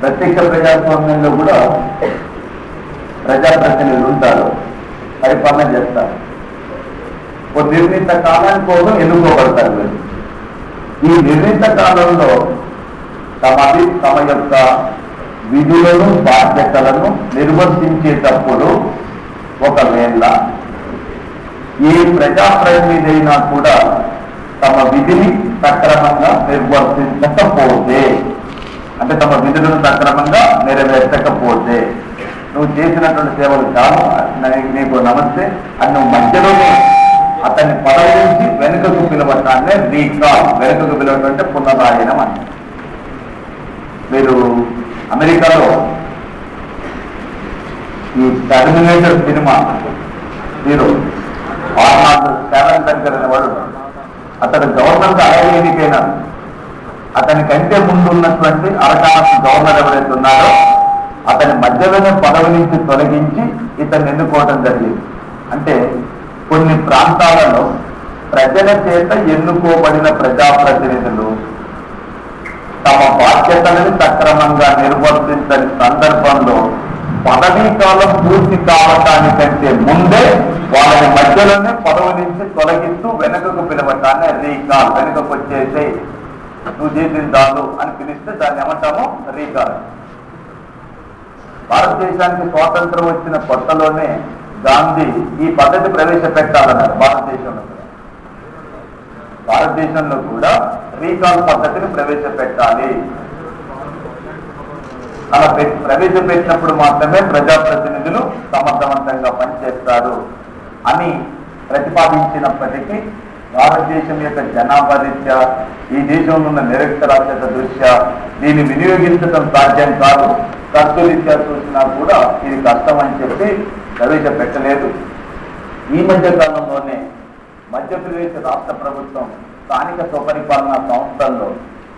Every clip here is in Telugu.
ప్రత్యక్ష ప్రజాస్వామ్యంలో కూడా ప్రజాప్రతినిధులు ఉంటారు, పరిపాలన చేస్తారు. ఒక నిర్ణీత కాలం కోసం ఎన్నుకోబడతారు వీళ్ళు. ఈ నిర్ణీత కాలంలో తమ యొక్క విధులను బాధ్యతలను నిర్వర్తించేటప్పుడు ఒకవేళ ఏ ప్రజాప్రతినిధి అయినా కూడా తమ విధిని సక్రమంగా నిర్వర్తించకపోతే, అంటే తమ విధులను సక్రమంగా నెరవేర్చకపోతే, నువ్వు చేసినటువంటి సేవలు చాలు, నీకు నమస్తే అని నువ్వు మధ్యలోనే అతన్ని పదవి నుంచి వెనుకకు పిలవటాన్ని రీకాల్, వెనుకకు పిలవటం అంటే పునరాయనం అని. మీరు అమెరికాలో ఈ terminator cinema hero Arnold scavenger అనేవాడు, అతడు గవర్నర్గా అలాగే ఎన్నికైనాడు. అతని కంటే ముందు ఉన్నటువంటి అరకాలకు గవర్నర్ ఎవరైతే ఉన్నారో అతని మధ్యలోనే పదవి నుంచి తొలగించి ఇతన్ని ఎన్నుకోవడం జరిగింది. అంటే కొన్ని ప్రాంతాలలో ప్రజల చేత ఎన్నుకోబడిన ప్రజాప్రతినిధులు తమ బాధ్యతలను సక్రమంగా నిర్వర్తించని సందర్భంలో పదవీ కాలం పూర్తి కావటానికంటే ముందే వాళ్ళని మధ్యలోనే పదవి నుంచి తొలగిస్తూ వెనుకకు పిలవటాన్ని రీకాల్, వెనుకకు వచ్చేసి నువ్వు చేసిన దాలు అని పిలిస్తే దాన్ని ఏమంటాము రీకాల్. భారతదేశానికి స్వాతంత్రం వచ్చిన కొత్తలోనే గాంధీ ఈ పద్ధతి ప్రవేశపెట్టాలన్నారు. భారతదేశంలో కూడా రీకాల్ పద్ధతిని ప్రవేశపెట్టాలి. అలా ప్రవేశపెట్టినప్పుడు మాత్రమే ప్రజాప్రతినిధులు సమర్థవంతంగా పనిచేస్తారు అని ప్రతిపాదించినప్పటికీ భారతదేశం యొక్క జనాభా రీత్యా, ఈ దేశంలో ఉన్న నిరక్షరాస్యత దృష్ట్యా దీన్ని వినియోగించడం సాధ్యం కాదు, ఖర్చు రీత్యా చూసినా కూడా ఇది కష్టం అని చెప్పి ప్రవేశపెట్టలేదు. ఈ మధ్య కాలంలోనే మధ్యప్రదేశ్ రాష్ట్ర ప్రభుత్వం స్థానిక స్వపరిపాలనా సంస్థల్లో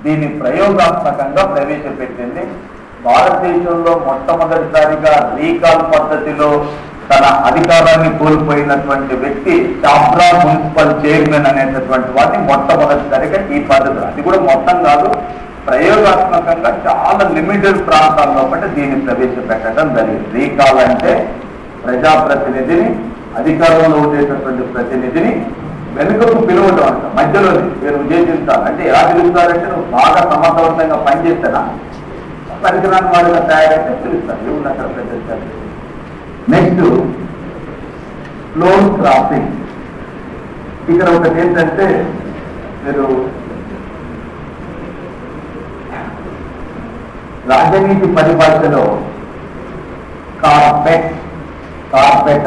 దీన్ని ప్రయోగాత్మకంగా ప్రవేశపెట్టింది. భారతదేశంలో మొట్టమొదటిసారిగా రీకాల్ పద్ధతిలో తన అధికారాన్ని కోల్పోయినటువంటి వ్యక్తి చాప్రా మున్సిపల్ చైర్మన్ అనేటటువంటి వాటిని మొట్టమొదటిసారిగా ఈ పద్ధతి, అది కూడా మొత్తం కాదు, ప్రయోగాత్మకంగా చాలా లిమిటెడ్ ప్రాంతాల్లో బట్టి దీన్ని ప్రవేశపెట్టడం జరిగింది. రీకాల్ అంటే ప్రజాప్రతినిధిని, అధికారంలో ఉండేటటువంటి ప్రతినిధిని వెనుకకు పిలువటం అంట, మధ్యలోని మీరు చేసించాలి. అంటే ఎలా పిలుస్తారంటే నువ్వు బాగా సమర్థవంతంగా పనిచేస్తానా, పరికరాన్ని వాడిగా తయారైతే పిలుస్తారు, ఏముంది అక్కడ ప్రజలు. Next floor crossing. ఇక్కడ ఒకటి ఏంటంటే మీరు రాజనీతి పరిభాషలో కార్పెట్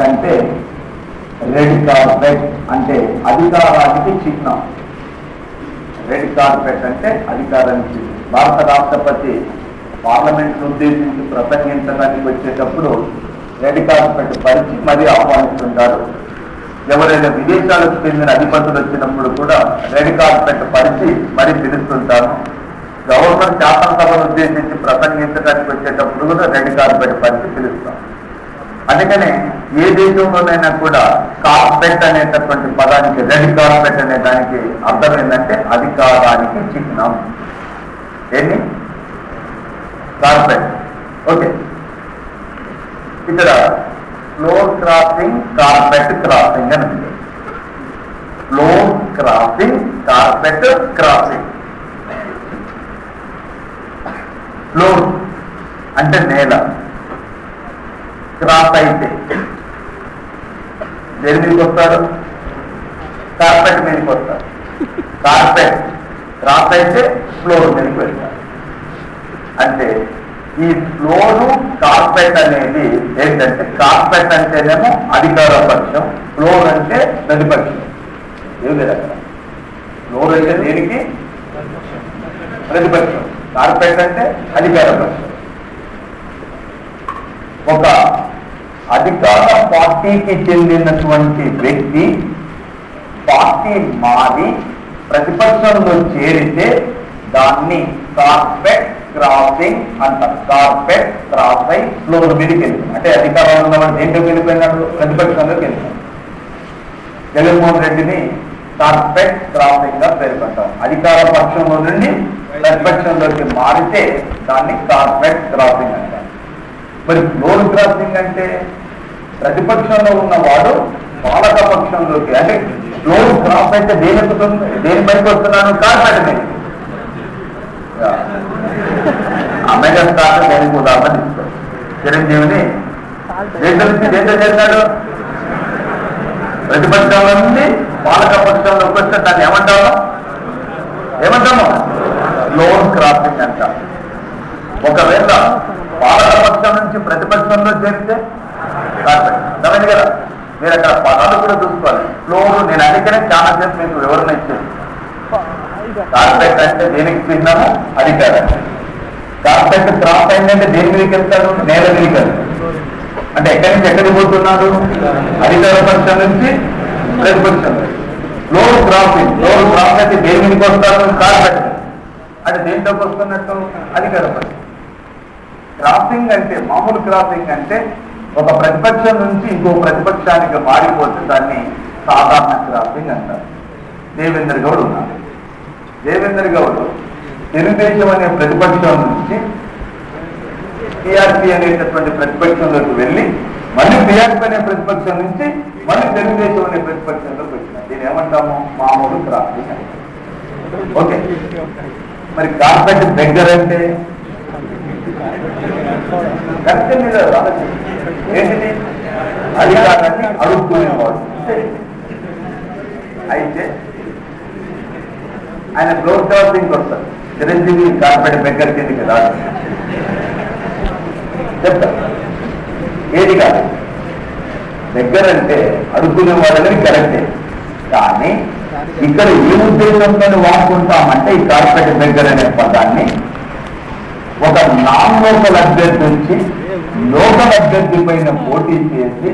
అంటే రెడ్ కార్పెట్ అంటే అధికారానికి చిహ్నం. రెడ్ కార్పెట్ అంటే అధికారానికి చిహ్నం. భారత రాష్ట్రపతి పార్లమెంట్ ఉద్దేశించి ప్రసంగించడానికి వచ్చేటప్పుడు రెడ్ కార్పెట్ పరిచి మరీ ఆహ్వానిస్తుంటారు. ఎవరైనా విదేశాలకు చెందిన అధిపతులు వచ్చినప్పుడు కూడా రెడ్ కార్పెట్ పరిచి మరీ పిలుస్తుంటారు. గవర్నర్ శాసనసభను ఉద్దేశించి ప్రసంగించడానికి వచ్చేటప్పుడు కూడా రెడ్ కార్పెట్ పరిచి పిలుస్తాం. అందుకనే ఏ దేశంలోనైనా కూడా కార్పెట్ అనేటటువంటి పదానికి, రెడ్ కార్పెట్ అనే దానికి అర్థం ఏంటంటే అధికారానికి చిహ్నం. ఏంటి కార్పెట్. ఓకే, ఇక్కడ ఫ్లోర్ క్రాసింగ్, కార్పెట్ క్రాసింగ్ అని ఉంది. Floor crossing, carpet crossing. Floor అంటే నేల, క్రాస్ అయితే దేని మీదకి వస్తారు, కార్పెట్ మీదకి వస్తారు. కార్పెట్ క్రాస్ అయితే ఫ్లోర్ మీదకి వెళ్తారు. అంటే ఈ ఫ్లోరు కార్పెట్ అనేది ఏంటంటే, కార్పెట్ అంటేనేమో అధికార పక్షం, ఫ్లోర్ అంటే ప్రతిపక్షం. ఏం లేదు అక్కడ. ఫ్లోర్ అంటే దేనికి ప్రతిపక్షం, కార్పెట్ అంటే అధికార పక్షం. ఒక అధికార పార్టీకి చెందినటువంటి వ్యక్తి పార్టీ మారి ప్రతిపక్షంలో చేరితే దాన్ని కార్పెట్ క్రాసింగ్ అంటారు. కార్పెట్ క్రాస్ అయి ఫ్లోర్ మీదకి వెళ్తాం. అంటే అధికారంలో ఉన్నవాడు దేంట్లోకి వెళ్ళిపోయినాడు, ప్రతిపక్షంలోకి వెళ్తాం. జగన్మోహన్ రెడ్డిని కార్పెట్ క్రాసింగ్ గా పేర్కొంటాం. అధికార పక్షంలో నుండి ప్రతిపక్షంలోకి మారితే దాన్ని కార్పెట్ క్రాసింగ్ అంటారు. మరి ఫ్లోర్ క్రాసింగ్ అంటే ప్రతిపక్షంలో ఉన్నవాడు పాలక పక్షంలోకి, అంటే ఫ్లోర్ క్రాస్ అయితే దేని పైకి వస్తున్నాను? కార్పెట్ మీద. అమెజాన్ దేనికి ఉదాహరణ ఇస్తారు. చిరంజీవిని దేంట్లో చేశాడు? ప్రతిపక్షంలో నుండి పాలక పక్షంలోకి వస్తే దాన్ని ఏమంటాము? ఫ్లోర్ క్రాసింగ్ అంటాం. ఒకవేళ పాలక పక్షం నుంచి ప్రతిపక్షంలో చేరితే కార్పెట్. అర్థమైంది కదా? మీరు అక్కడ పదాలు కూడా చూసుకోవాలి. ఫ్లోర్ నేను అందుకనే చాలా సేపు మీకు వివరణ ఇచ్చేది. కార్పెట్ అంటే దేనికి చిహ్నము? అధికారం. కార్పెట్ క్రాస్ అయిందంటే దేని మీదకి వెళ్తాడు? నేల మీదకి వెళ్తాడు. అంటే ఎక్కడి నుంచి ఎక్కడికి పోతున్నాడు? అధికార పక్షం నుంచి ప్రతిపక్షం. Floor crossing. ఫ్లోర్ క్రాస్ అయితే దేని మీదకి వస్తాడు? కార్పెట్. అంటే దేంట్లోకి వస్తున్నట్టు? అధికార పక్షం. క్రాసింగ్ అంటే, మామూలు క్రాసింగ్ అంటే ఒక ప్రతిపక్షం నుంచి ఇంకో ప్రతిపక్షానికి మారిపోతే దాన్ని సాధారణ క్రాసింగ్ అంటారు. దేవేంద్ర గౌడ్ ఉన్నారు. దేవేంద్ర గౌడ్ తెలుగుదేశం అనే ప్రతిపక్షం నుంచి టీఆర్పీ అనేటటువంటి ప్రతిపక్షంలోకి వెళ్ళి మళ్ళీ టీఆర్పీ అనే ప్రతిపక్షం నుంచి మళ్ళీ తెలుగుదేశం అనే ప్రతిపక్షంలోకి వచ్చినారు. దీన్ని ఏమంటాము? మామూలు క్రాసింగ్ అంటారు. ఓకే. మరి కార్పెట్ దగ్గర అంటే కరెక్ట్ మీద ఏంటిది? అధికారాన్ని అడుక్కునేవాడు. అయితే ఆయన ఫ్లోర్ క్రాసింగ్ వస్తారు. చిరంజీవి కార్పెట్ బెగ్గర కిందికి రాదు చెప్తారు. ఏది కాదు, దగ్గరంటే అడుక్కునేవాడని కరెక్టే. కానీ ఇక్కడ ఏ ఉద్దేశంతో వాడుకుంటామంటే ఈ కార్పెట్ దగ్గర అనే పదాన్ని ఒక నాన్ లోకల్ అభ్యర్థి వచ్చి లోకల్ అభ్యర్థి పైన పోటీ చేసి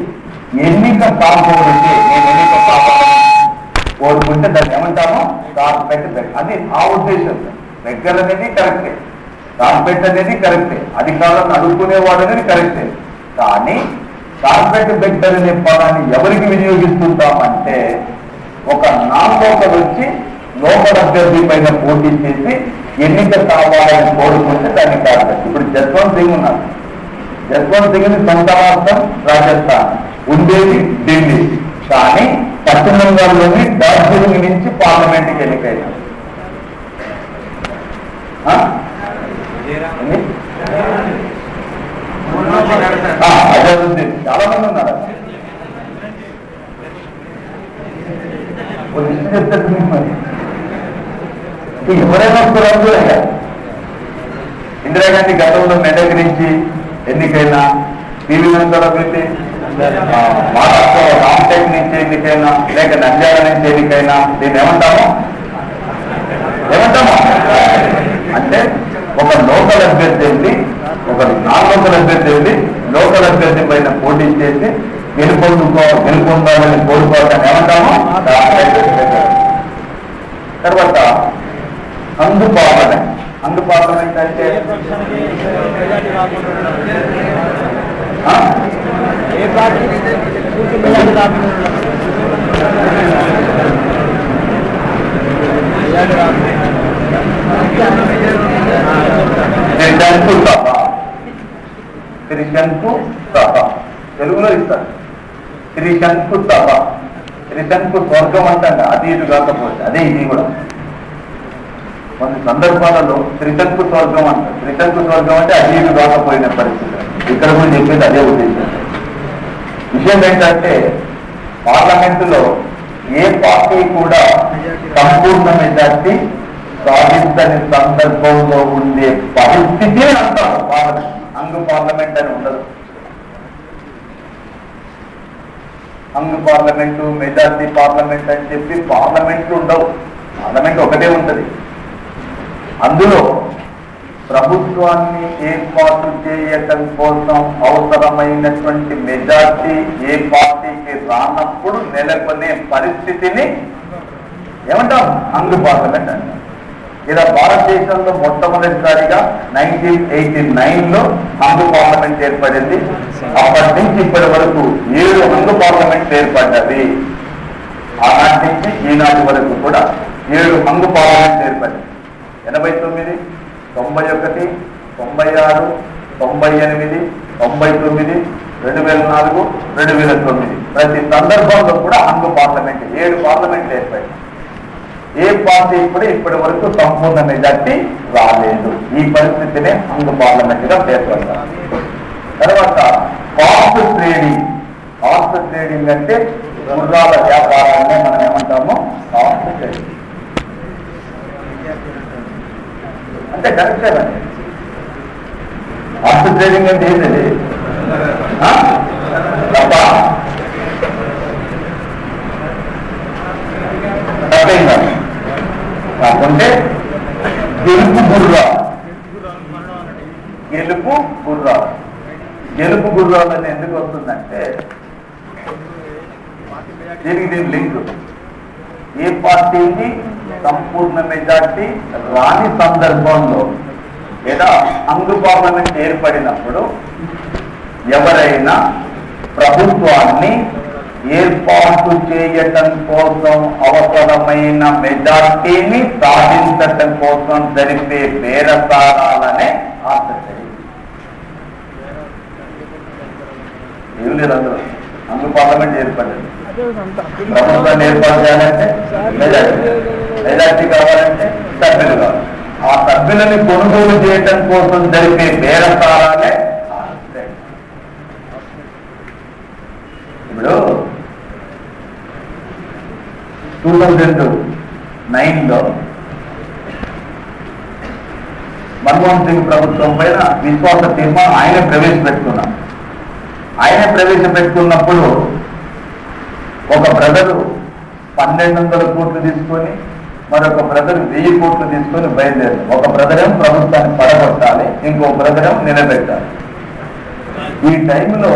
ఎన్నిక కాకపోతే, నేను ఎన్నిక కావాలని కోరుకుంటే దాన్ని ఏమంటామో? కార్పెట్ దగ్గర. అది ఆ ఉద్దేశం. దగ్గర అనేది కరెక్టే, కార్పెట్ అనేది కరెక్టే, అధికారులను అడుక్కునేవాడు అనేది కరెక్టే. కానీ కార్పెట్ బెగ్గర్ అనే పదాన్ని ఎవరికి వినియోగిస్తుంటామంటే ఒక నాన్ లోకల్ వచ్చి లోకల్ అభ్యర్థి పైన పోటీ చేసి ఎన్నిక కావాలని కోరుకుంటే దాన్ని కార్పెట్. ఇప్పుడు జస్వంత్ సింగ్ ఉన్నారు. జస్వంత్ సింగ్ సొంత రాష్ట్రం రాజస్థాన్, ఉండేది ఢిల్లీ. కానీ పశ్చిమ బెంగాల్లోని డార్జిలింగ్ నుంచి పార్లమెంట్కి ఎన్నికైనా అజరుద్దీన్ చాలా మంది ఉన్నారు. ఎవరైనా వస్తారు? ఇందిరాగాంధీ గతంలో మెదక్ నుంచి ఎన్నికైనా, పివి నరసింహారావు వెళ్ళి మహారాష్ట్ర రామ్టెక్ నుంచి ఎన్నికైనా, లేక నంద్యాల నుంచి ఎన్నికైనా దీన్ని ఏమంటాము? అంటే ఒక లోకల్ అభ్యర్థి వెళ్ళి, ఒక నాన్ లోకల్ అభ్యర్థి వెళ్ళి లోకల్ అభ్యర్థి పైన పోటీ చేసి గెలుపొందాలని కోరుకోవటాన్ని ఏమంటాము? తర్వాత అందు పార్లమెంట్. అందు పార్లమెంట్ అంటే త్రిశంకు సభ తెలుగులో ఇస్తారు. త్రిశంకు సభ, త్రిశంకు స్వర్గం అంటే అది ఇది కాకపోతే అదే ఇది కూడా. కొన్ని సందర్భాలలో త్రిశంకు స్వర్గం అంటారు. త్రిశంకు స్వర్గం అంటే అది ఇది కాకపోయిన పరిస్థితి. ఇక్కడ కూడా చెప్పేది అదే ఉద్దేశం. విషయం ఏంటంటే పార్లమెంటులో ఏ పార్టీ కూడా సంపూర్ణ మెజార్టీ సాధించని సందర్భంలో ఉండే పరిస్థితి అంటారు పార్లమెంట్. అంగు పార్లమెంట్ అని ఉండదు. అంగు పార్లమెంటు, మెజార్టీ పార్లమెంట్ అని చెప్పి పార్లమెంట్లు ఉండవు. పార్లమెంట్ ఒకటే ఉంటుంది. అందులో ప్రభుత్వాన్ని ఏర్పాటు చేయటం కోసం అవసరమైనటువంటి మెజార్టీ ఏ పార్టీకి రానప్పుడు నెలకొనే పరిస్థితిని ఏమంటాం? అంగు పార్లమెంట్ అంటాం. ఇలా భారతదేశంలో మొట్టమొదటిసారిగా 1989లో అంగు పార్లమెంట్ ఏర్పడింది. అప్పటి నుంచి ఇప్పటి వరకు 7 అంగు పార్లమెంట్ ఏర్పడ్డది. ఆనాటి నుంచి ఈనాటి వరకు కూడా 7 అంగు పార్లమెంట్ ఏర్పడింది. 89, 91, 96, 98, 99, 2004, 2009 ప్రతి సందర్భంలో కూడా హంగు పార్లమెంట్ 7 పార్లమెంట్లు ఏర్పడింది. ఏ పార్టీ కూడా ఇప్పటి వరకు సంపూర్ణ మెజార్టీ రాలేదు. ఈ పరిస్థితినే హంగు పార్లమెంట్ గా పేర్కొంటారు. తర్వాత హార్స్ ట్రేడింగ్ అంటే గుర్రాల వ్యాపారాన్ని మనం ఏమంటాము హార్స్ ట్రేడింగ్ అంటే కరెక్టే అండి. హార్స్ ట్రేడింగ్ అంటే ఏంటండి? కాకుంటే గెలుపు గుర్రాలని ఎందుకు వస్తుందంటే దీనికి లింక్ ఏ పార్టీకి సంపూర్ణ మెజార్టీ రాని సందర్భంలో లేదా హంగు పార్లమెంట్ ఏర్పడినప్పుడు ఎవరైనా ప్రభుత్వాన్ని ఏర్పాటు చేయటం కోసం అవసరమైన మెజార్టీని సాధించటం కోసం జరిపే బేరసారాలనే ఆసక్తి. ఏం లేదు అందులో. హంగు పార్లమెంట్ ఏర్పడింది. ప్రభుత్వాన్ని ఏర్పాటు చేయాలంటే మెజార్టీ కావాలంటే సభ్యులు కావాలి. ఆ సభ్యులని కొనుగోలు చేయటం కోసం జరిపే బేరసారాలే ఇప్పుడు 2009లో మన్మోహన్ సింగ్ ప్రభుత్వం పైన విశ్వాస తీర్మానం ఆయన ప్రవేశపెట్టుకున్నప్పుడు ఒక బ్రదరు 1200 కోట్లు తీసుకొని మరొక బ్రదర్ 1000 కోట్లు తీసుకొని బయలుదేరారు. ఒక బ్రదరం ప్రభుత్వాన్ని పడగొట్టాలి, ఇంకో బ్రదరం నిలబెట్టాలి. ఈ టైంలో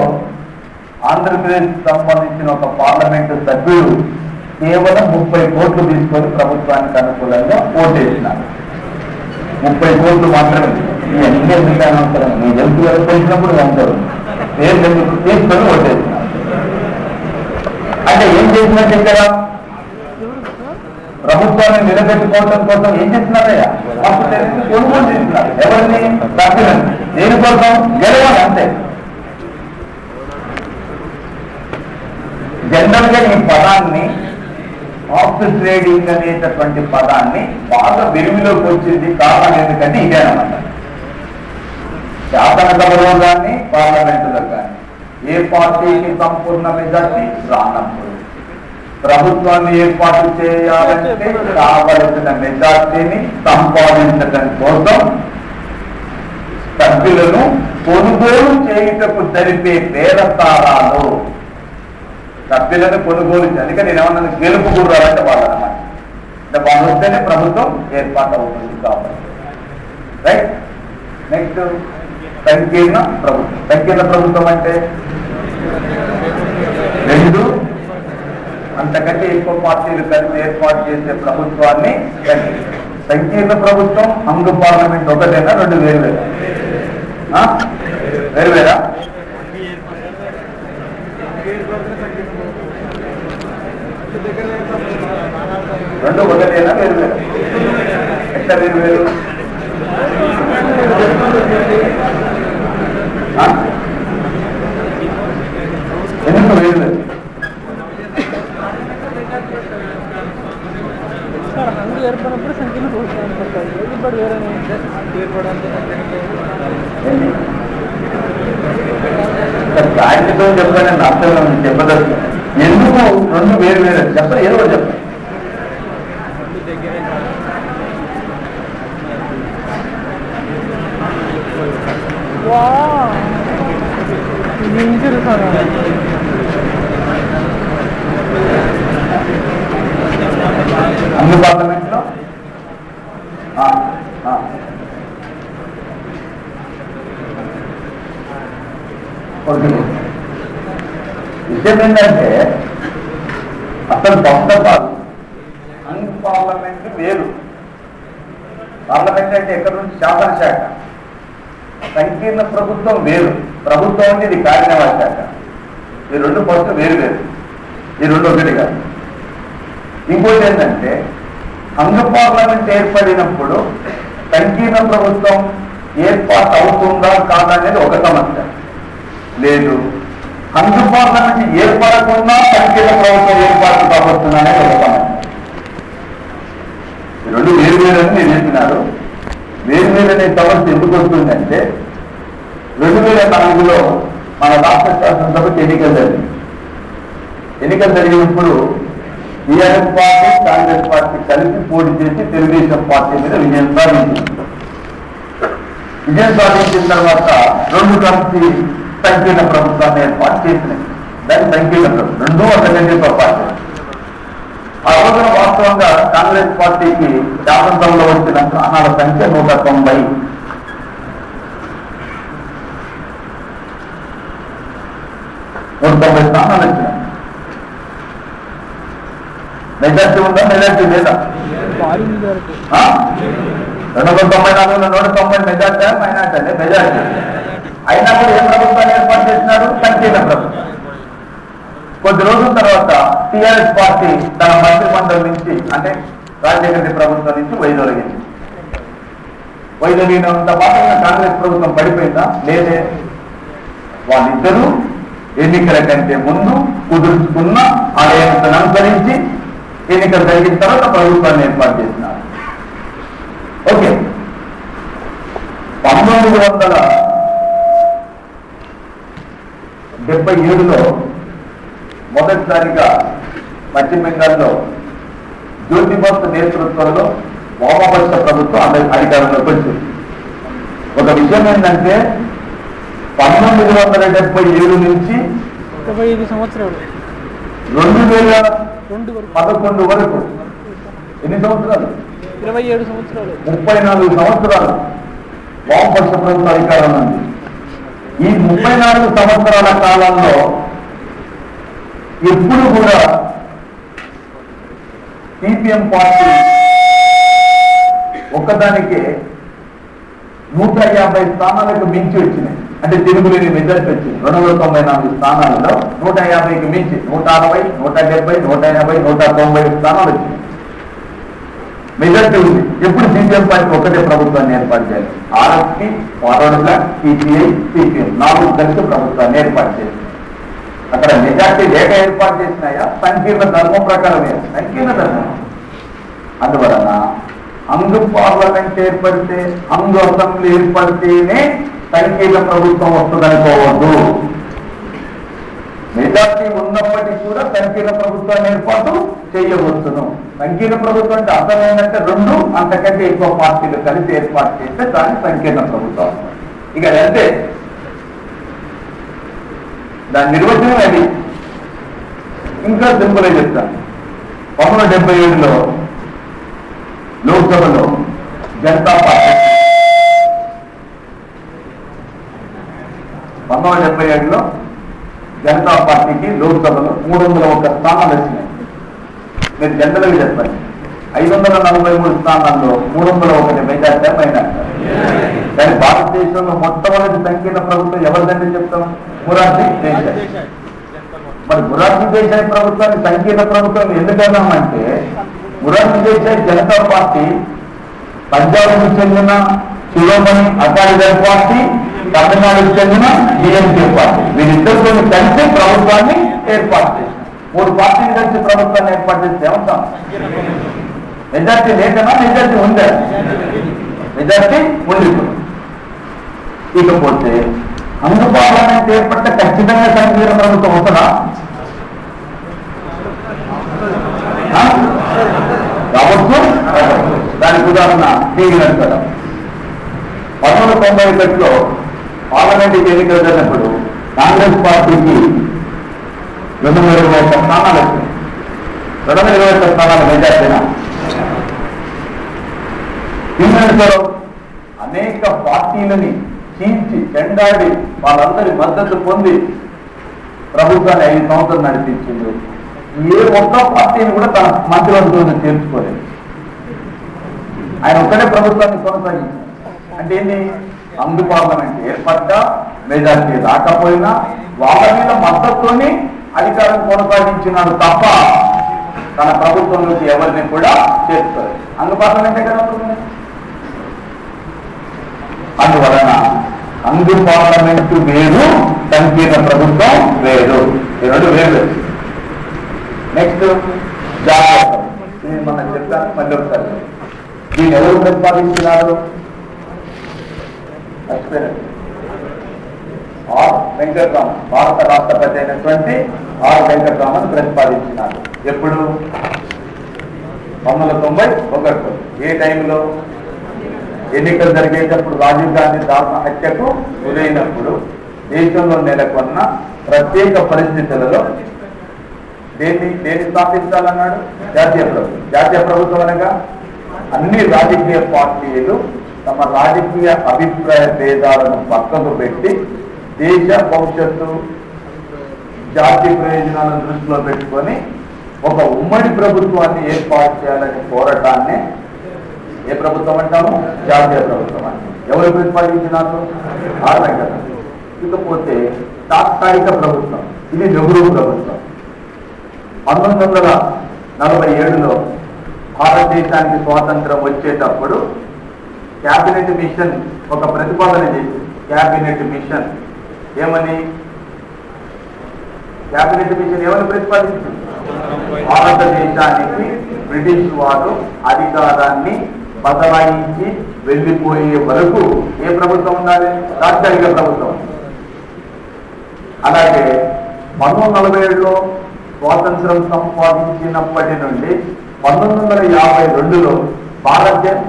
ఆంధ్రప్రదేశ్ సంబంధించిన ఒక పార్లమెంటు సభ్యుడు కేవలం 30 కోట్లు తీసుకొని ప్రభుత్వానికి అనుకూలంగా ఓటేసినారు. 30 కోట్లు మాత్రమే. ఈ అన్ని ఎందుకనవసరం? మీ హెల్త్ తెలిసినప్పుడు అందరూ పేరు తీసుకొని ఓటేసినారు. అంటే ఏం చేసినట్టు ఇక్కడ ప్రభుత్వాన్ని నిలబెట్టుకోవడం కోసం ఏం చేస్తున్నారయ్యా? అప్పుడు కొనుగోలు చేస్తున్నారు. ఎవరిని? సభ్యులని. దేనికోసం? గెలవాలి అంతే. జనరల్ గా ఈ పదాన్ని హార్స్ ట్రేడింగ్ అనేటటువంటి పదాన్ని బాగా వెలుగులోకి వచ్చింది కారణం ఎందుకంటే ఇదేనమాట. శాసనసభలో కానీ పార్లమెంటులో కానీ ఏ పార్టీకి సంపూర్ణ మెజార్టీ రానప్పుడు ప్రభుత్వాన్ని ఏర్పాటు చేయాలంటే కావలసిన మెజార్టీని సంపాదించడం కోసం సభ్యులను కొనుగోలు చేయుటకు జరిపే బేరసారాలు. సభ్యులను కొనుగోలు అందుకే నేను ఏమన్నా గెలుపు గుర్రాలంటే వాళ్ళనమాట. అంటే వాళ్ళు వస్తేనే ప్రభుత్వం ఏర్పాటు అవుతుంది కాబట్టి. రైట్. నెక్స్ట్ సంకీర్ణ ప్రభుత్వం అంటే 2 అంతకంటే ఎక్కువ పార్టీలు కలిసి ఏర్పాటు చేసే ప్రభుత్వాన్ని సంకీర్ణ ప్రభుత్వం. హంగు పార్లమెంట్ ఒకటేనా 2 వేరువేరా? వేరువేరా? రెండు ఒకటేనా వేరువేరా? ఎట్లా వేరువేరు? ఎందుకు వేరువేరు? ఏర్పడినప్పుడు సంఖ్యను ఏర్పడతాయి. ఇప్పుడు వేరే సాహిత్యం చెప్పాలని అర్థం చెప్పదచ్చు. ఎందుకు 2 వేరు వేరు చెప్పండి. ఏదో చెప్పండి. అన్ని పార్లమెంట్ లో విషయం ఏంటంటే అసలు దొంగపాలు అన్ని పార్లమెంట్ వేరు. పార్లమెంట్ అంటే ఎక్కడి నుంచి? శాసనశాఖ. సంకీర్ణ ప్రభుత్వం వేరు. ప్రభుత్వం అంటే ఇది కార్యనిర్వాహక శాఖ. ఈ 2 ఫస్ట్ వేరు వేరు. ఈ 2 ఒకటి కాదు. ఇంకోటి ఏంటంటే హంగ పార్లమెంట్ ఏర్పడినప్పుడు సంకీర్ణ ప్రభుత్వం ఏర్పాటు అవుతుందా కాదా అనేది ఒక సమస్య. లేదు, హంగ పార్లమెంట్ ఏర్పడకుండా సంకీర్ణ ప్రభుత్వం ఏర్పాటు కాబోతుందా అనేది ఒక సమస్య. రెండు వేరు వేరు అని మీరు చెప్పినారు. వేరు వేరు అనే సమస్య ఎందుకు వస్తుందంటే 2004లో మన రాష్ట్ర శాసనసభకు ఎన్నికలు జరిగినప్పుడు టీఆర్ఎస్ పార్టీ కాంగ్రెస్ పార్టీ కలిసి పోటీ చేసి తెలుగుదేశం పార్టీ మీద విజయం సాధించిన తర్వాత రెండు కలిసి సంకీర్ణ ప్రభుత్వాన్ని ఏర్పాటు చేసినాయి. దాన్ని సంకీర్ణ ప్రభుత్వం రెండూ ఒక పార్టీ. ఆ రోజున వాస్తవంగా కాంగ్రెస్ పార్టీకి శాసనసభలో వచ్చిన స్థానాల సంఖ్య 190. స్థానాలు వచ్చినాయి. మెజార్టీ ఉందా? మెజార్టీ లేదా? 294 190 మెజార్టీ మైనార్టీ అంటే మెజార్టీ. అయినా కూడా ఏ ప్రభుత్వాన్ని ఏర్పాటు చేసినారు? సంకీర్ణ ప్రభుత్వం. కొద్ది రోజుల తర్వాత టీఆర్ఎస్ పార్టీ తన మంత్రిమండలి నుంచి అంటే రాజశేఖర ప్రభుత్వం నుంచి వైదొలిగింది. వైదొలిగినంత మాత్రంగా కాంగ్రెస్ ప్రభుత్వం పడిపోయిందా? లేదే. వాళ్ళిద్దరూ ఎన్నికల కంటే ముందు కుదుర్చుకున్న ఆలయాన్ని అనుసరించి ఎన్నికలు జరిగిన తర్వాత ప్రభుత్వాన్ని ఏర్పాటు చేసినారు. ఓకే, 1977లో మొదటిసారిగా పశ్చిమ బెంగాల్లో జ్యోతిబసు నేతృత్వంలో వామపక్ష ప్రభుత్వం అధికారంలోకి వచ్చింది. ఒక విషయం ఏంటంటే 1977 నుంచి 25 సంవత్సరాలు 2011 వరకు ఎన్ని సంవత్సరాలు? 27 సంవత్సరాలు 34 సంవత్సరాలు వామపక్ష ప్రభుత్వ అధికారం ఉంది. ఈ 34 సంవత్సరాల కాలంలో ఎప్పుడు కూడా సిపిఎం పార్టీ ఒక్కదానికే 150 స్థానాలకు మించి వచ్చినాయి. అంటే తిరుగులేని మెజార్టీ వచ్చింది. 294 స్థానాలలో 150కి మించి 160, 170, 180, 190 స్థానాలు వచ్చినాయి. మెజార్టీ ఉంది. ఎప్పుడు సిపిఎం పార్టీ ఒకటే ప్రభుత్వాన్ని ఏర్పాటు చేయాలి. RSP, forward bloc, CPI, CPM 4 కలిసి ప్రభుత్వాన్ని ఏర్పాటు చేసింది. అక్కడ మెజార్టీ లేక ఏర్పాటు చేసినాయా? సంకీర్ణ ధర్మం ప్రకారమే. సంకీర్ణ ధర్మం. అందువలన అంగు పార్లమెంట్ ఏర్పడితే, అంగు అసెంబ్లీ ఏర్పడితేనే సంకీర్ణ ప్రభుత్వం వస్తుందనుకోవద్దు. మెజార్టీ ఉన్నప్పటికీ కూడా సంకీర్ణ ప్రభుత్వాన్ని ఏర్పాటు చేయవచ్చును. సంకీర్ణ ప్రభుత్వం అంటే అర్థం ఏంటంటే 2 అంతకంటే ఎక్కువ పార్టీలు కలిసి ఏర్పాటు చేస్తే దాన్ని సంకీర్ణ ప్రభుత్వం. ఇక అంటే దాని నిర్వచనం అది. ఇంకా సింపుల్గా చెప్తాను. 1977లో లోక్సభలో జనతా పార్టీ 1977లో జనతా పార్టీకి లోక్సభలో 301 స్థానాలు వచ్చినాయి. మీరు జనరల్గా చెప్పండి, 543 స్థానాల్లో 301 మెజార్టీ మైనార్టీ. కానీ భారతదేశంలో మొట్టమొదటి సంకీర్ణ ప్రభుత్వం ఎవరిదంటే చెప్తాం? మొరార్జీ దేశాయ్. మరి మొరార్జీ దేశాయ్ ప్రభుత్వాన్ని సంకీర్ణ ప్రభుత్వం ఎందుకన్నామంటే, మొరార్జీ దేశాయ్ జనతా పార్టీ పంజాబ్కు చెందిన శిరోమణి అకాలీదళ పార్టీ, తమిళనాడుకు చెందిన డిఎంకే పార్టీ, వీరిద్దరితో కలిసి ప్రభుత్వాన్ని ఏర్పాటు చేశారు. 3 పార్టీలు కలిసి ప్రభుత్వాన్ని ఏర్పాటు చేస్తే ఏమంటాం? మెజార్టీ లేకనా? మెజార్టీ ఉందా? మెజార్టీ ఉంది. ఇకపోతే అంగు పార్లమెంట్ ఏర్పడితే ఖచ్చితంగా సంకీర్ణ ప్రభుత్వం వస్తుందా? కావచ్చు. దానికి ఉదాహరణ టీవీ నడపడం. 1991లో పార్లమెంట్ ఎన్నికలు జరిగినప్పుడు కాంగ్రెస్ పార్టీకి 221 స్థానాలు వచ్చినాయి. 221 స్థానాల మెజార్టీనా? హింసలో అనేక పార్టీలని చీల్చి చెండాడి వాళ్ళందరి మద్దతు పొంది ప్రభుత్వాన్ని 5 సంవత్సరాలు నడిపించింది. ఏ ఒక్క పార్టీని కూడా తన మంత్రివర్గంలో చేర్చుకోలేదు. ఆయన ఒక్కడే ప్రభుత్వాన్ని కొనసాగించారు. అంటే ఏంటి? అంగు పార్లమెంట్ ఏర్పడ్డా మెజార్టీ రాకపోయినా వాళ్ళ మీద మద్దతుతోని అధికారం కొనసాగించినాడు తప్ప తన ప్రభుత్వం నుంచి ఎవరిని కూడా చేర్చుకోలేదు. అంగ పార్లమెంటే కదా. అందువలన అంగు పార్లమెంటు వేరు, సంకీర్ణ ప్రభుత్వం వేరు, ఈ రెండు వేరు. నెక్స్ట్ జాగ్రత్త, ఇది మనం చెప్తాను మళ్ళీ ఒకసారి. దీన్ని ఎవరు ప్రతిపాదించినారు? ఆర్ వెంకటరామన్, భారత రాష్ట్రపతి అయినటువంటి ఆర్ వెంకటరామన్ ప్రతిపాదించినారు. ఎప్పుడు? 1991. ఏ టైంలో? ఎన్నికలు జరిగేటప్పుడు రాజీవ్ గాంధీ దారుణ హత్యకు గురైనప్పుడు దేశంలో నెలకొన్న ప్రత్యేక పరిస్థితులలో దేన్ని స్థాపించాలన్నాడు? జాతీయ ప్రభుత్వం. జాతీయ ప్రభుత్వం అనగా అన్ని రాజకీయ పార్టీలు తమ రాజకీయ అభిప్రాయ భేదాలను పక్కకు పెట్టి దేశ భవిష్యత్తు, జాతీయ ప్రయోజనాలను దృష్టిలో పెట్టుకొని ఒక ఉమ్మడి ప్రభుత్వాన్ని ఏర్పాటు చేయాలని కోరటాన్ని ఏ ప్రభుత్వం అంటాము? జాతీయ ప్రభుత్వం అంటాం. ఎవరు ప్రతిపాదించినారు? ఆర్ వెంకటరామన్. ఇకపోతే తాత్కాలిక ప్రభుత్వం, ఇది నెహ్రూ ప్రభుత్వం. 1947లో భారతదేశానికి స్వాతంత్రం వచ్చేటప్పుడు క్యాబినెట్ మిషన్ ఒక ప్రతిపాదన చేసింది. క్యాబినెట్ మిషన్ ఏమని ప్రతిపాదించింది? భారతదేశానికి బ్రిటిష్ వారు అధికారాన్ని బదలాయించి వెళ్లిపోయే వరకు ఏ ప్రభుత్వం ఉండాలి? తాత్కాలిక ప్రభుత్వం. అలాగే 1947లో స్వాతంత్రం సంపాదించినప్పటి నుండి 1952లో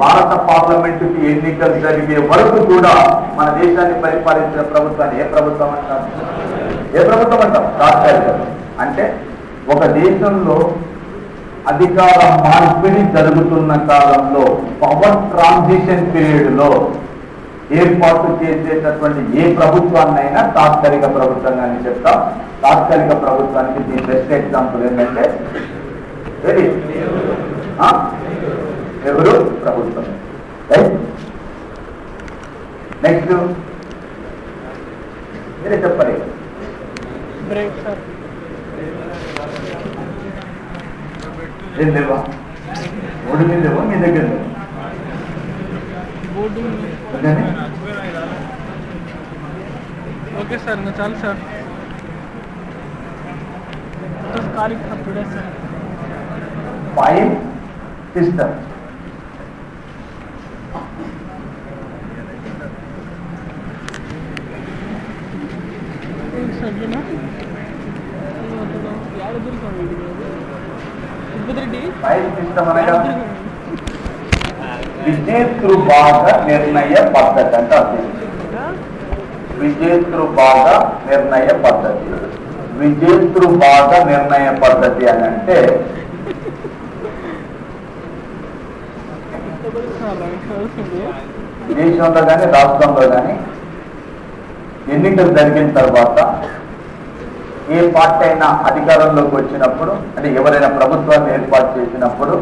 భారత పార్లమెంటుకి ఎన్నికలు జరిగే వరకు కూడా మన దేశాన్ని పరిపాలించిన ప్రభుత్వాన్ని ఏ ప్రభుత్వం అంటారు? తాత్కాలిక. అంటే ఒక దేశంలో అధికార మార్పిడి జరుగుతున్న కాలంలో, పవర్ ట్రాన్సిషన్ పీరియడ్ లో ఏర్పాటు చేసేటటువంటి ఏ ప్రభుత్వాన్నైనా తాత్కాలిక ప్రభుత్వంగా చెప్తాం. తాత్కాలిక ప్రభుత్వానికి దీని బెస్ట్ ఎగ్జాంపుల్ ఏంటంటే నెహ్రూ ప్రభుత్వం. నెక్స్ట్ మీరే చెప్పండి. ఏం లేవా? మూడు మీద లేవా మీ దగ్గర? ఓకే సార్, ఇంకా చాలు sir. Five system. Five system అనగా విజేతృభాగ నిర్ణయ పద్ధతి అంటే అర్థం. విజేతృభాగ నిర్ణయ పద్ధతి. విజేతృభాగ నిర్ణయ పద్ధతి అని అంటే దేశంలో కానీ రాష్ట్రంలో కానీ ఎన్నికలు జరిగిన తర్వాత ఏ పార్టీ అయినా అధికారంలోకి వచ్చినప్పుడు, అంటే ఎవరైనా ప్రభుత్వాన్ని ఏర్పాటు చేసినప్పుడు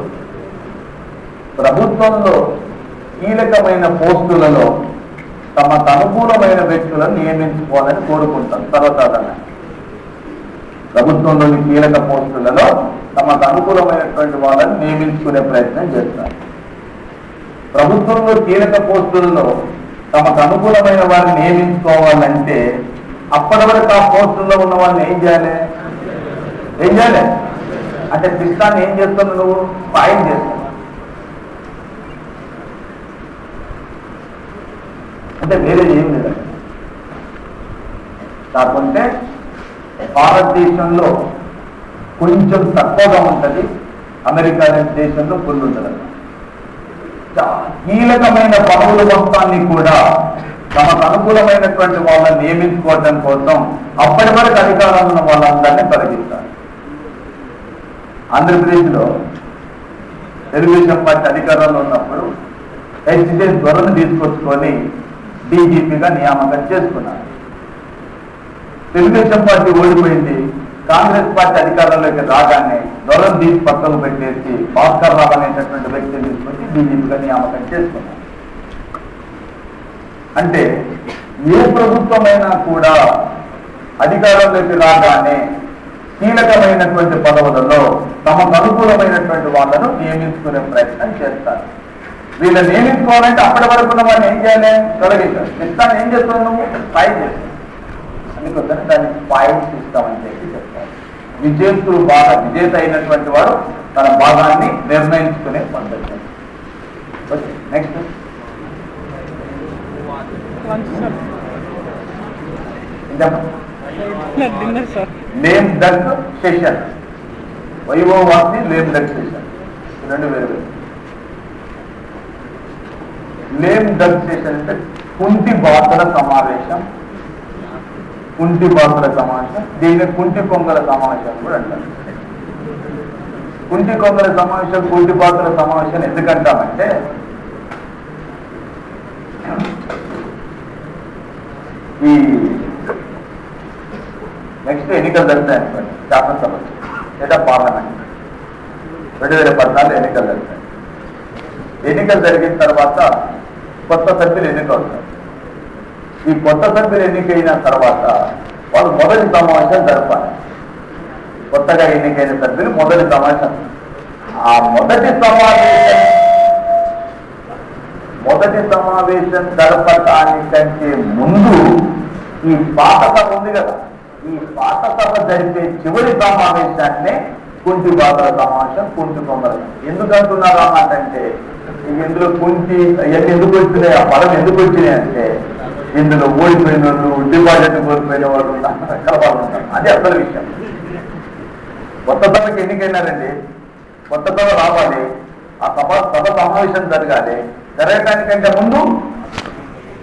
ప్రభుత్వంలో కీలకమైన పోస్టులలో తమకు అనుకూలమైన వ్యక్తులను నియమించుకోవాలని కోరుకుంటాం. సర్వసాధారణంగా ప్రభుత్వంలోని కీలక పోస్టులలో తమకు అనుకూలమైనటువంటి వాళ్ళని నియమించుకునే ప్రయత్నం చేస్తారు. ప్రభుత్వంలో కీలక పోస్టులలో తమకు అనుకూలమైన వారిని నియమించుకోవాలంటే అప్పటి వరకు ఆ పోస్టుల్లో ఉన్న వాళ్ళని ఏం చేయాలి? అంటే సిస్టాన్ని ఏం చేస్తున్నావు? నువ్వు ఫైన్ చేస్తున్నావు. అంటే వేరే ఏం లేదు. కాకుంటే భారతదేశంలో కొంచెం తక్కువగా ఉంటుంది, అమెరికా దేశంలో ఫుల్ ఉంటుంది. కీలకమైన పదవుల మొత్తాన్ని కూడా తమకు అనుకూలమైనటువంటి వాళ్ళని నియమించుకోవడం కోసం అప్పటి వరకు అధికారంలో ఉన్న వాళ్ళందరినీ తొలగిస్తారు. ఆంధ్రప్రదేశ్లో తెలుగుదేశం పార్టీ అధికారంలో ఉన్నప్పుడు హెచ్డిఎస్ త్వరను తీసుకొచ్చుకొని డీజీపీగా నియామకం చేసుకున్నారు. తెలుగుదేశం పార్టీ ఓడిపోయింది. కాంగ్రెస్ పార్టీ అధికారంలోకి రాగానే త్వరను తీసి పక్కకు పెట్టేసి భాస్కర్ రావు అనేటటువంటి వ్యక్తిని తీసుకొచ్చి డీజీపీగా నియామకం చేసుకున్నారు. అంటే ఏ ప్రభుత్వమైనా కూడా అధికారంలోకి రాగానే కీలకమైనటువంటి పదవులలో తమకు అనుకూలమైనటువంటి వాళ్ళను నియమించుకునే ప్రయత్నం చేస్తారు. వీళ్ళని నియమించుకోవాలంటే అప్పటి వరకు ఉన్న వాళ్ళని ఏం చేయాలి? తొలగించాలి. సిస్టాన్ని ఏం చేస్తున్నావు? నువ్వు స్పై చేస్తావు. అందుకోసం దాన్ని పాయింట్స్ ఇస్తామని చెప్పి చెప్తారు. విజేతులు బాగా విజేత అయినటువంటి వాడు తన భాగాన్ని నిర్ణయించుకునే పద్ధతి. Okay, next dinner sir. Lame duck session, వైభవాన్ని లేమ్ డక్ సెషన్ రెండు వేరు. లేమ్ డక్ సెషన్ అంటే కుంటి బాతుల సమావేశం. కుంటి బాతుల సమావేశం, దీన్ని కుంటి కొంగల సమావేశం కూడా అంటారు. కుంటి కొంగల సమావేశం, కుంటి బాతుల సమావేశం ఎందుకంటామంటే ఈ నెక్స్ట్ ఎన్నికలు జరుగుతాయి అనుకోండి, శాసనసభ లేదా పార్లమెంట్ 2014 ఎన్నికలు జరుగుతాయి. ఎన్నికలు జరిగిన తర్వాత కొత్త సభ్యులు ఎన్నికవుతారు. ఈ కొత్త సభ్యులు ఎన్నికైన తర్వాత వాళ్ళు మొదటి సమావేశం జరపాలి. కొత్తగా ఎన్నికైన సభ్యులు మొదటి సమావేశం. ఆ మొదటి సమావేశం జరపడానికంటే ముందు ఈ పాత సభ ఉంది కదా, ఈ పాత సభ జరిపే చివరి సమావేశాన్నే కుంటి బాధల సమావేశం, కుంటి కొంగల. ఎందుకు అంటున్నారు అన్నట్టంటే ఇందులో కుంటి ఇవన్నీ ఎందుకు వచ్చినాయి, ఆ పదం ఎందుకు వచ్చినాయి అంటే ఇందులో ఓడిపోయిన వాళ్ళు, డిపాజిట్ కోల్పోయిన వాళ్ళు రకరకాల వాళ్ళు ఉంటారు. అది అసలు విషయం. కొత్త సభకి ఎన్నికైనారండి, కొత్త సభ రావాలి, ఆ సభ సమావేశం జరగాలి. జరగటానికంటే ముందు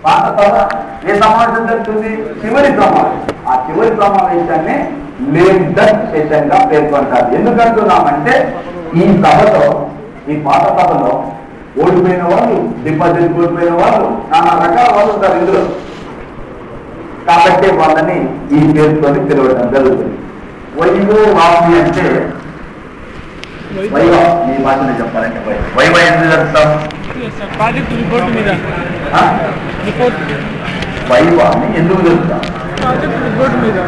పాత సభ ఏ సమావేశం జరుగుతుంది? చివరి సమావేశం. ఆ చివరి సమావేశాన్ని లేమ్ డక్ సెషన్ గా పేర్కొంటారు. ఎందుకంటున్నామంటే ఈ సభలో, ఈ పాత సభలో ఓడిపోయిన వాళ్ళు, డిపాజిట్ కోల్పోయిన వాళ్ళు, నానా రకాల వాళ్ళు ఉంటారు ఇందులో. కాబట్టి వాళ్ళని ఈ పేరుతోని పిలవడం జరుగుతుంది. వైభవ వామి అంటే వైభవ, మీ భాషలో చెప్పాలంటే వైభవ ఎందుకు జరుగుతాం? ప్రాజెక్ట్ రిపోర్ట్ మీద రిపోర్ట్ వైభవాన్ని ఎందుకు జరుగుతాం? ప్రాజెక్ట్ రిపోర్ట్ మీద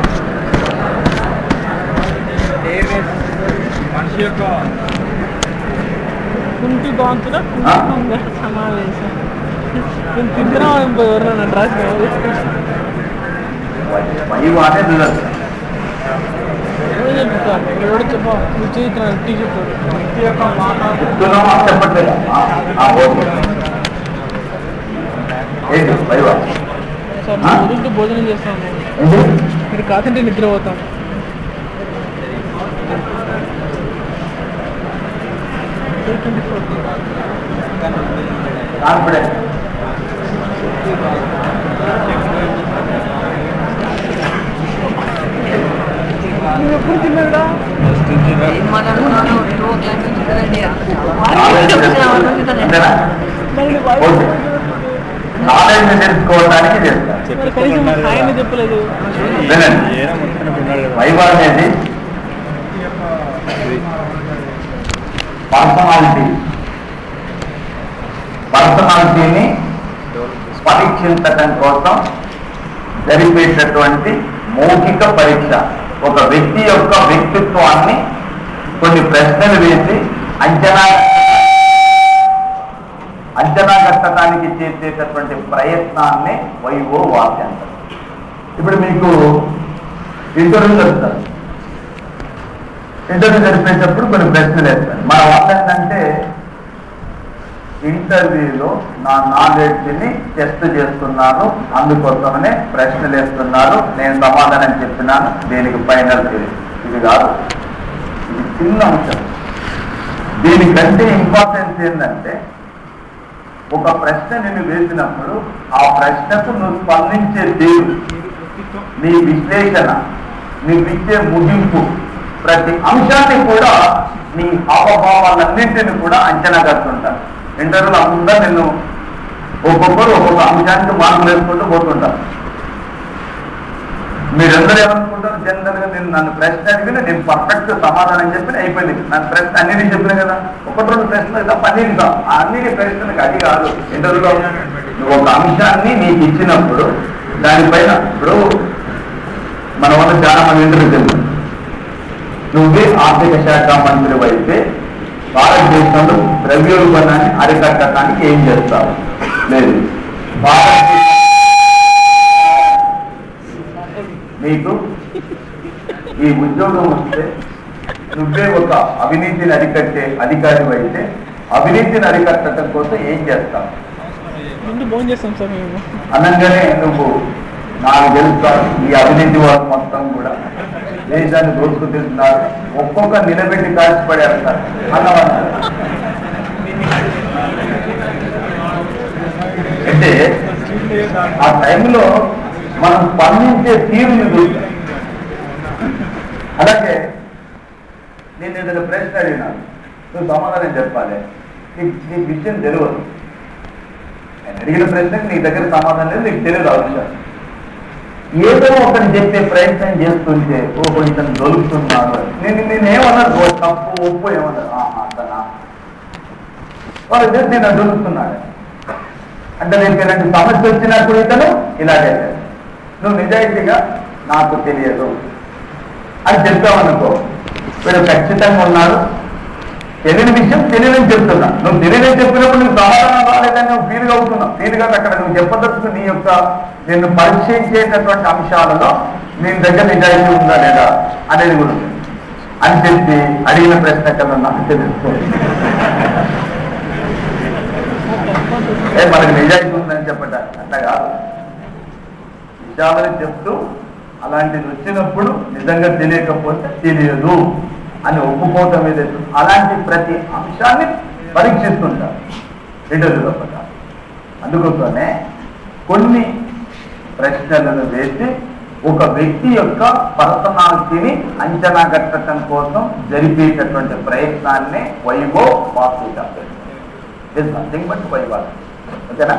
మనిషి యొక్క కుంటి బాంతుల సమావేశం. నేను తింటున్నా ఎవరన్నా డ్రాస్ వైభవాన్ని ఎందుకు జరుగుతాం? చెప్తాను ఎవడు చెప్ప నువ్వు చేస్తున్నాను టీ చెప్పాడు. చెప్పట్లేదు సార్ వదిలితే భోజనం చేస్తాను, మీరు కాదంటే నిద్రపోతాం. కాన్ఫిడెన్స్ నువ్వు ఎప్పుడు తిన్నాడా? నాలెడ్జ్ తెలుసుకోవడానికి చేస్తారు. ఆయన చెప్పలేదు. వైభవ అనేది పర్సనాలిటీని పరీక్షించడం కోసం జరిపేటటువంటి మౌఖిక పరీక్ష. ఒక వ్యక్తి యొక్క వ్యక్తిత్వాన్ని కొన్ని ప్రశ్నలు వేసి అంచనా కట్టడానికి చేసేటటువంటి ప్రయత్నాన్ని వైభవ వాక్య అంటారు. ఇప్పుడు మీకు ఇంటర్వ్యూ జరుగుతారు. ఇంటర్వ్యూ జరిపేటప్పుడు కొన్ని ప్రశ్నలు వేస్తారు. మన వార్త ఏంటంటే ఇంటర్వ్యూలో నా నాలెడ్జ్ని టెస్ట్ చేస్తున్నాను, అందుకోసమనే ప్రశ్నలు వేస్తున్నారు, నేను సమాధానం చెప్తున్నాను, దీనికి ఫైనల్ ఇది కాదు. ఇది చిన్న అంశం. దీనికంటే ఇంపార్టెన్స్ ఏంటంటే ఒక ప్రశ్న నేను వేసినప్పుడు ఆ ప్రశ్నకు నువ్వు స్పందించే తీరు, నీ విశ్లేషణ, నీకు ఇచ్చే ముగింపు, ప్రతి అంశాన్ని కూడా నీ హావభావాలన్నింటినీ కూడా అంచనా కడుతుంటారు. ఇంటర్వ్యూలో అందరూ నిన్ను ఒక్కొక్కరు ఒక్కొక్క అంశానికి మార్కులు వేసుకుంటూ పోతుంటారు. మీరందరూ ఏమనుకుంటారు? జనరల్గా నన్ను ప్రశ్న అడిగిన నేను పర్ఫెక్ట్ సమాధానం చెప్పిన అయిపోయింది. నన్ను ప్రశ్న అన్నిటి చెప్పిన కదా, ఒకటి రెండు ప్రశ్నలు తప్ప అన్నిటి ప్రశ్నలకు అది కాదు. ఇంటర్వ్యూలో నువ్వు ఒక అంశాన్ని నీకు ఇచ్చినప్పుడు దానిపైన ఇప్పుడు మన వల్ల చాలా మంది ఇంటర్వ్యూ తెలియదు. నువ్వే ఆర్థిక శాఖ మంత్రి అయితే భారతదేశంలో ద్రవ్యోల్బణాన్ని అరికట్టడానికి ఏం చేస్తావు? లేదు. నీకు ఈ ఉద్యోగం వస్తే నువ్వే ఒక అవినీతిని అరికట్టే అధికారి అయితే అవినీతిని అరికట్టడం కోసం ఏం చేస్తావు? ముందు భోజనం చేస్తాం సార్ మేము. అనగానే నువ్వు నాకు తెలుస్తా ఈ అవినీతి వాళ్ళు మొత్తం కూడా దేశాన్ని దోచుకు తింటున్నారు, ఒక్కొక్క నిలబెట్టి కాల్చిపడారు సార్ అన్నవాళ్ళు. అంటే ఆ టైంలో మనం స్పందించే తీరుని చూస్తాం. అలాగే నేను ఏదైనా ప్రశ్న అడిగినాను, నువ్వు సమాధానం చెప్పాలి. నీకు విషయం తెలియదు. నేను అడిగిన ప్రశ్నకి నీ దగ్గర సమాధానం లేదు, నీకు తెలియదు ఆ విషయం. ఏదో ఒకటి చెప్పే ప్రయత్నం చేస్తుంటే ఓ ఇతను దొరుకుతున్నాడు, నేనేమన్నాను తప్పు ఒప్పు ఏమన్నారు అతనా వాళ్ళు చేసి నేను దొరుకుతున్నాడు అంటే నేను ఇలాంటి సమస్య వచ్చినప్పుడు ఇతను ఇలాగే నువ్వు నిజాయితీగా నాకు తెలియదు అని చెప్పావనుకో, వీడు ఖచ్చితంగా ఉన్నాడు, తెలియని విషయం తెలియని చెప్తున్నా. నువ్వు తెలియని చెప్పినప్పుడు నువ్వు సమాధానం రాలేదని నువ్వు ఫీల్గా అవుతున్నావు. ఫీల్గా అక్కడ నువ్వు చెప్పదలుచు నీ యొక్క నిన్ను పరీక్షించేటటువంటి అంశాలలో నీ దగ్గర నిజాయితీ ఉందా లేదా అనేది కూడా ఉంది అని చెప్పి అడిగిన ప్రశ్న కన్నా నాకు తెలుస్తుంది. మనకి నిజాయితీ ఉందని చెప్పటానికి అట్లా కాదు, విషయాలని చెప్తూ అలాంటిది వచ్చినప్పుడు నిజంగా తెలియకపోతే తెలియదు అని ఒప్పుకోవటం ఏదైతే అలాంటి ప్రతి అంశాన్ని పరీక్షిస్తుంటారు ఇంటర్వ్యూలో పడ్డ. అందుకోసమే కొన్ని ప్రశ్నలను వేసి ఒక వ్యక్తి యొక్క పర్సనాలిటీని అంచనా కట్టడం కోసం జరిపేటటువంటి ప్రయత్నాన్ని వైభవ్ వాస్తు చెప్పారు. Nothing but Vaibhav. ఓకేనా?